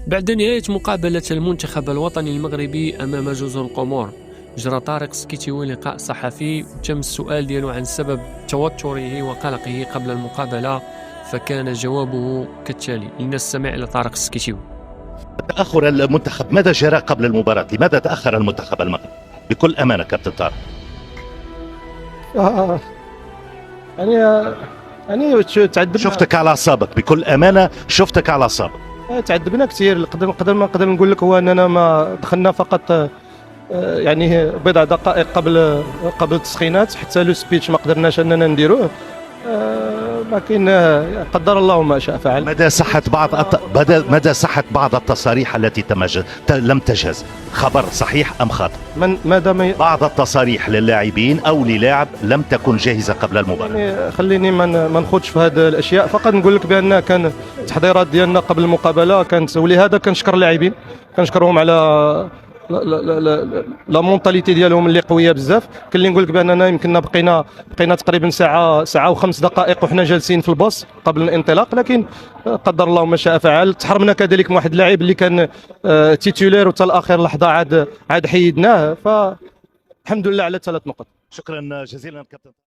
بعد نهاية مقابلة المنتخب الوطني المغربي أمام جزر القمور، جرى طارق سكيتيوي لقاء صحفي تم السؤال ديالو عن سبب توتره وقلقه قبل المقابلة، فكان جوابه كالتالي. لنستمع إلى طارق سكيتيوي. تأخر المنتخب ماذا جرى قبل المباراة؟ لماذا تأخر المنتخب المغربي؟ بكل أمانة كابتن طارق. آه يعني تعذبنا. شفتك على أعصابك بكل أمانة، شفتك على أعصابك. تعذبنا كثير. ما نقدر نقول لك هو اننا ما دخلنا فقط يعني بضع دقائق قبل التسخينات، حتى لو سبيتش ما قدرناش اننا نديروه. لكن قدر الله ما شاء فعل. مدى صحة بعض التصاريح التي لم تجهز؟ خبر صحيح أم خاطئ؟ بعض التصاريح للاعبين أو للاعب لم تكن جاهزة قبل المباراة. يعني خليني ما نخوضش في هذه الاشياء، فقط نقول لك بان كان التحضيرات ديالنا قبل المقابله كانت، ولهذا كنشكر اللاعبين، كنشكرهم على لا مونطاليتي ديالهم اللي قويه بزاف. كاين اللي نقول لك باننا يمكننا بقينا تقريبا ساعه وخمس دقائق وحنا جالسين في الباص قبل الانطلاق، لكن قدر الله ما شاء فعل. تحرمنا كذلك من واحد اللاعب اللي كان تيتولير، وحتى لاخر لحظه عاد حيدناه، فالحمد لله على 3 نقط. شكرا جزيلا كابتن.